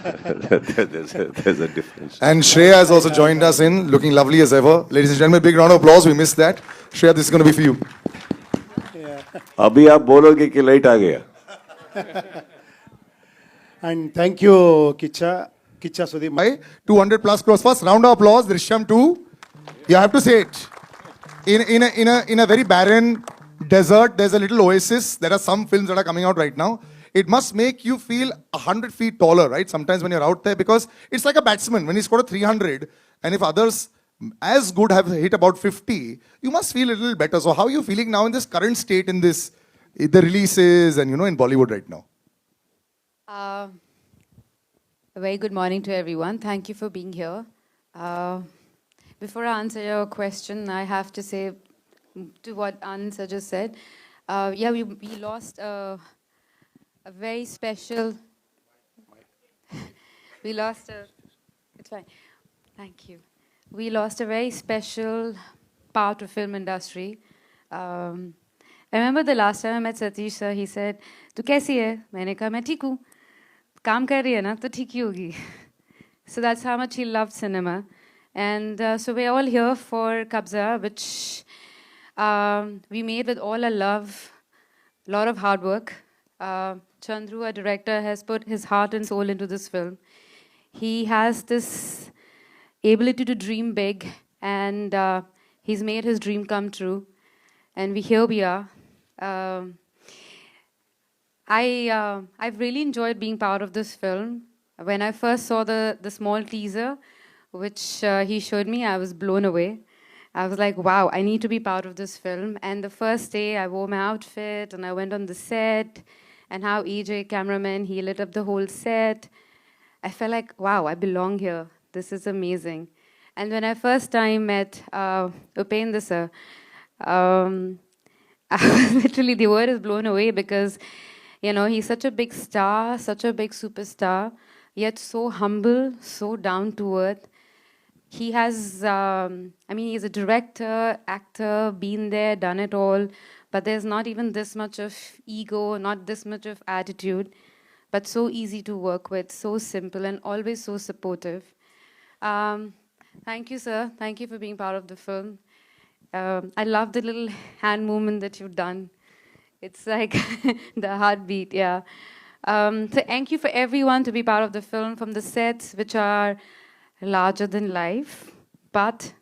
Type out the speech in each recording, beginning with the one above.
there's a difference. And Shriya has also joined us in, looking lovely as ever. Ladies and gentlemen, big round of applause. We missed that. Shriya, this is going to be for you. अभी आप बोलोगे कि light आ गया. And thank you, Kicha Sudeep. By 200 plus crores. First round of applause, Drishyam 2. You have to say it. In a very barren desert, there's a little oasis. There are some films that are coming out right now. It must make you feel 100 feet taller, right? Sometimes when you're out there, because it's like a batsman. When he scored a 300, and if others as good have hit about 50, you must feel a little better. So how are you feeling now in this current state, in this, the releases and, in Bollywood right now? A very good morning to everyone. Thank you for being here. Before I answer your question, I have to say to what Anand sir just said. Yeah, we lost a very special... we lost a... It's fine. Thank you. We lost a very special part of film industry. I remember the last time I met Satish sir, he said, "Tu kaisi hai?" मैंने कहा मैं ठीक हूँ. काम कर रही है ना तो ठीक ही होगी. So that's how much he loved cinema. And so we're all here for Kabzaa, which we made with all our love, a lot of hard work. Chandru, our director, has put his heart and soul into this film. He has this ability to dream big, and he's made his dream come true. And here we are. I've really enjoyed being part of this film. When I first saw the small teaser, which he showed me, I was blown away. I was like, wow, I need to be part of this film. And the first day, I wore my outfit, and I went on the set, and how EJ, cameraman, he lit up the whole set. I felt like, wow, I belong here. This is amazing. And when I first time met Upendra sir, literally the word is blown away, because he's such a big star, such a big superstar, yet so humble, so down to earth. He has, he's a director, actor, been there, done it all, but there's not even this much of ego, not this much of attitude, but so easy to work with, so simple, and always so supportive. Thank you, sir. Thank you for being part of the film. I love the little hand movement that you've done. It's like the heartbeat, yeah. So thank you for everyone to be part of the film, from the sets, which are larger than life, but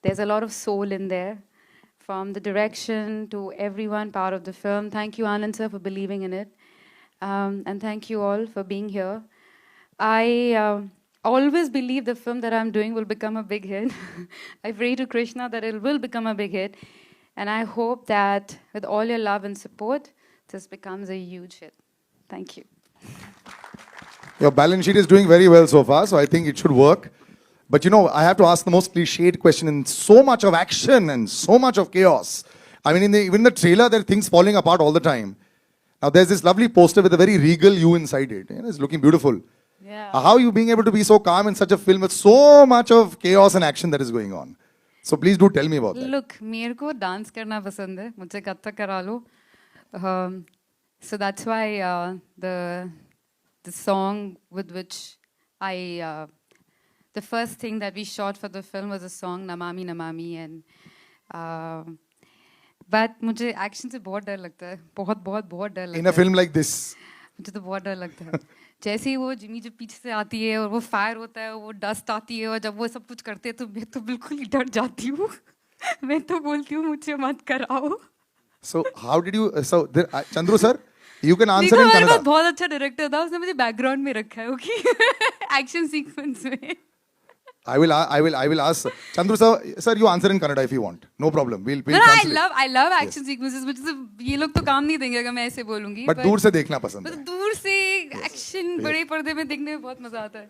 there's a lot of soul in there. From the direction to everyone part of the film. Thank you, Anand sir, for believing in it. And thank you all for being here. I always believe the film that I'm doing will become a big hit. I pray to Krishna that it will become a big hit. And I hope that with all your love and support, this becomes a huge hit. Thank you. Your balance sheet is doing very well so far, so I think it should work. But I have to ask the most cliched question. In so much of action and so much of chaos, I mean, even in the trailer, there are things falling apart all the time. Now, there's this lovely poster with a very regal you inside it. It's looking beautiful. Yeah. How are you being able to be so calm in such a film with so much of chaos and action that is going on? So please do tell me about that. Look, मेरे को dance करना पसंद है, मुझे कथक करा लो. So that's why the song with which the first thing that we shot for the film was a song Namami Namami, and but मुझे action से बहुत डर लगता है, बहुत डर लगता है. In a film like this. मुझे तो बहुत डर लगता है. जैसे ही वो जिमी जब पीछे से आती है और वो फायर होता है, वो डस्ट आती है, और जब वो सब कुछ करते हैं तो मैं तो बिल्कुल ही डर जाती हूँ. मैं तो बोलती हूँ मुझे मत कराओ. So how did you? So Chandru sir, you can answer in Kannada. बहुत अच्छा डायरेक्टर था, उसने मुझे बैकग्राउंड में रखा है, ओके, एक्शन सीक्वेंस में. I will ask Chandru sir, you answer in Kannada if you want. No problem. We'll No, I love action sequences, which is ये लोग तो काम नहीं देंगे अगर मैं ऐसे बोलूँगी. But दूर से देखना पसंद है. दूर से action बड़े पर्दे में देखने में बहुत मजा आता है.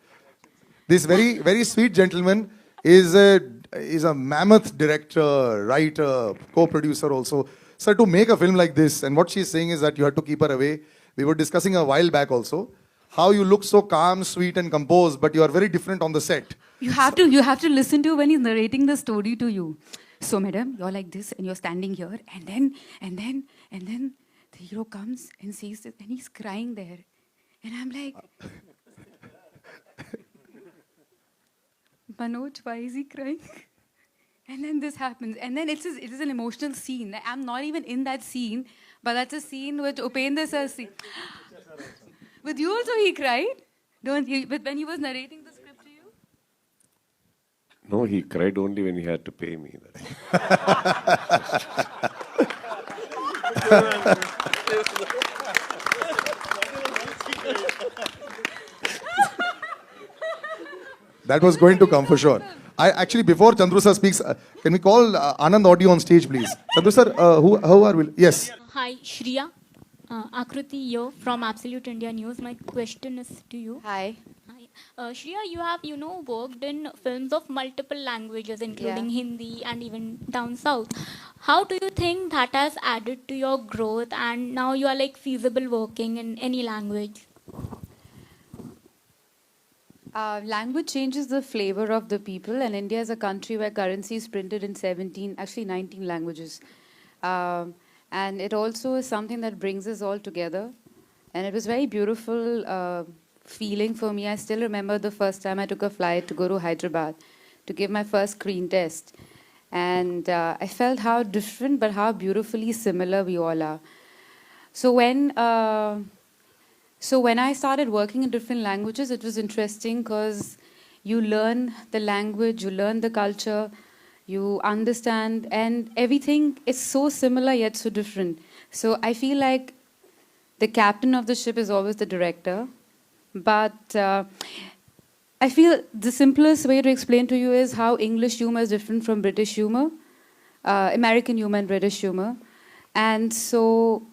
This very sweet gentleman is a mammoth director, writer, co-producer also. Sir, to make a film like this, and what she's saying is that you had to keep her away. We were discussing a while back also how you look so calm, sweet, and composed, but you are very different on the set. You have to listen to when he's narrating the story to you. So, madam, you're like this, and you're standing here, and then the hero comes and sees this, and he's crying there, and I'm like, Manoj, why is he crying? And then this happens. And then it is an emotional scene. Like, I'm not even in that scene, but that's a scene which Upendra sir seen. With you also he cried? Don't you? But when he was narrating the script to you? No, he cried only when he had to pay me. That was going to come for sure. I actually, before Chandru sir speaks, can we call Anand Audio on stage, please? Chandru sir, how are we? Yes. Hi, Shriya. Akruti here from Absolute India News. My question is to you. Hi. Hi. Shriya, you have, worked in films of multiple languages, including Hindi and even down south. How do you think that has added to your growth and now you are like feasible working in any language? Language changes the flavor of the people, and India is a country where currency is printed in 19 languages. And it also is something that brings us all together. And it was very beautiful feeling for me. I still remember the first time I took a flight to go to Hyderabad to give my first screen test. And I felt how different but how beautifully similar we all are. So when I started working in different languages, it was interesting because you learn the language, you learn the culture, you understand, and everything is so similar yet so different. So I feel like the captain of the ship is always the director. But I feel the simplest way to explain to you is how English humor is different from British humor, American humor and British humor. And so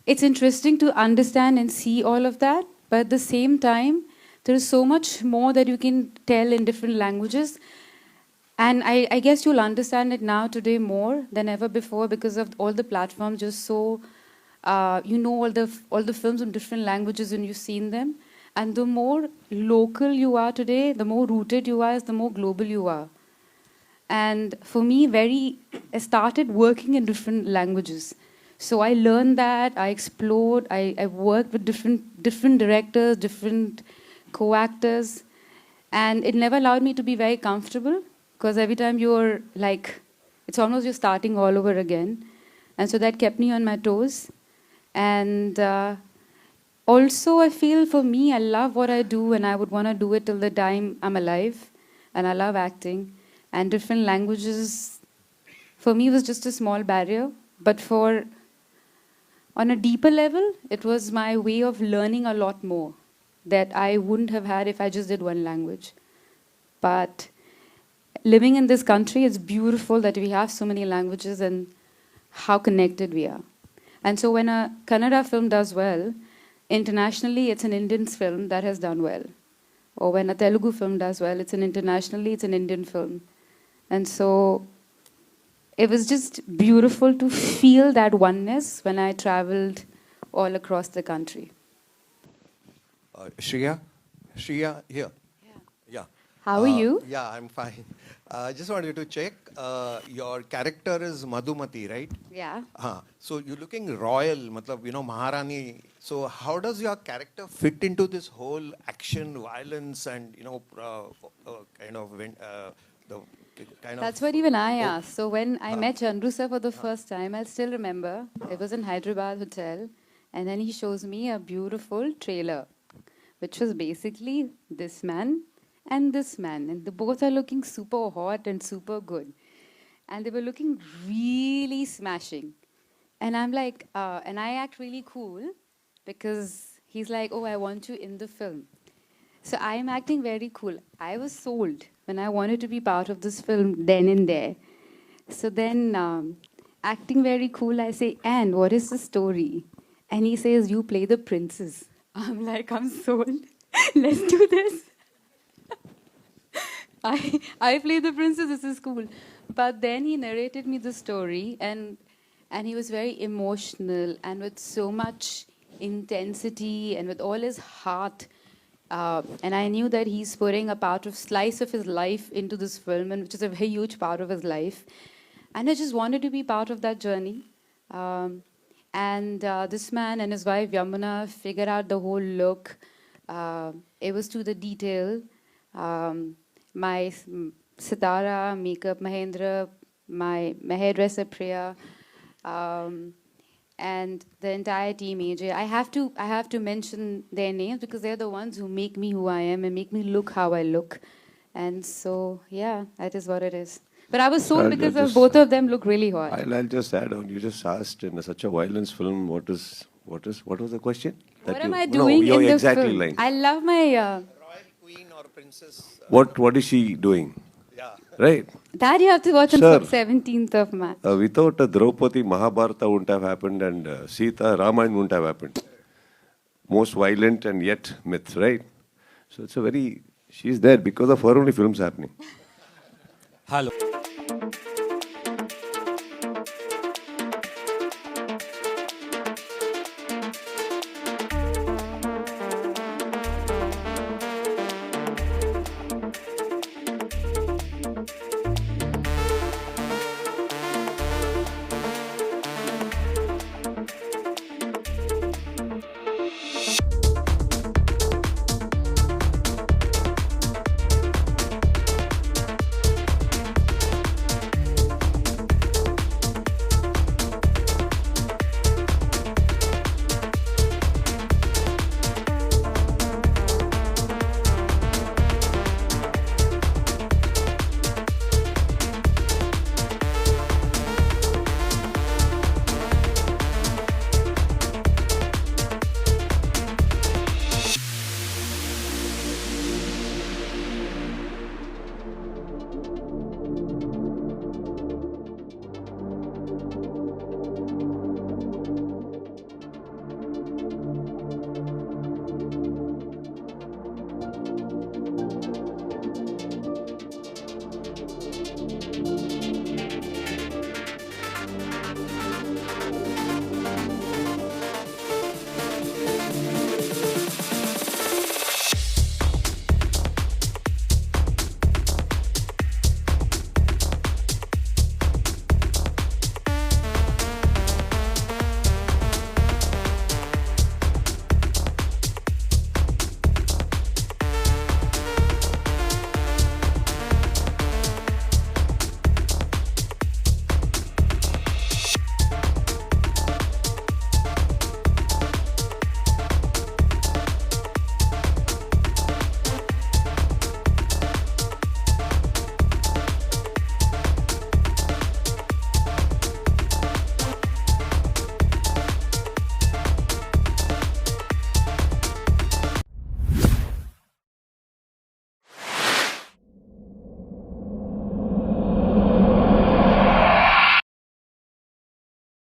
it's interesting to understand and see all of that, but at the same time, there is so much more that you can tell in different languages. And I guess you'll understand it now today more than ever before because of all the platforms just so, all the films in different languages and you've seen them. And the more local you are today, the more rooted you are, the more global you are. And for me, I started working in different languages. So I learned that, I explored, I worked with different directors, different co-actors, and it never allowed me to be very comfortable because every time you're like, it's almost you're starting all over again. And so that kept me on my toes. And also I feel for me, I love what I do and I would want to do it till the time I'm alive. And I love acting. And different languages, for me, was just a small barrier. But on a deeper level, it was my way of learning a lot more that I wouldn't have had if I just did one language. But living in this country, it's beautiful that we have so many languages and how connected we are. And so when a Kannada film does well, internationally, it's an Indian film that has done well. Or when a Telugu film does well, it's an Indian film. And so it was just beautiful to feel that oneness when I traveled all across the country. Shriya here. Yeah. How are you? Yeah, I'm fine. I just wanted to check, your character is Madhumati, right? Yeah. So you're looking royal, Maharani. So how does your character fit into this whole action, violence, and That's what even I asked. So when I met Chandru sir for the first time, I still remember, it was in Hyderabad hotel, and then he shows me a beautiful trailer, which was basically this man and this man. And they both are looking super hot and super good. And they were looking really smashing. And I'm like, and I act really cool because he's like, oh, I want you in the film. So I'm acting very cool. I was sold when I wanted to be part of this film then and there. So then, acting very cool, I say, and what is the story? And he says, you play the princess. I'm like, I'm sold. Let's do this. I play the princess, this is cool. But then he narrated me the story, and he was very emotional and with so much intensity and with all his heart. And I knew that he's putting a slice of his life into this film, and which is a very huge part of his life. And I just wanted to be part of that journey. This man and his wife Yamuna figured out the whole look. It was to the detail. my Sitara, makeup Mahendra, my hairdresser Priya, and the entire team AJ. I have to mention their names because they're the ones who make me who I am and make me look how I look. And so, yeah, that is what it is. But I was sold because of both of them look really hot. I'll just add on. You just asked in such a violence film. What was the question? What am I doing your in the exactly film? line. I love my... Royal queen or princess. What is she doing? Yeah. Right. That you have to watch on Sir. 17th of March. Without Draupadi, Mahabharata wouldn't have happened, and Sita, Ramayana wouldn't have happened. Most violent and yet myth, right? So it's a very... She's there because of her only films happening. Hello.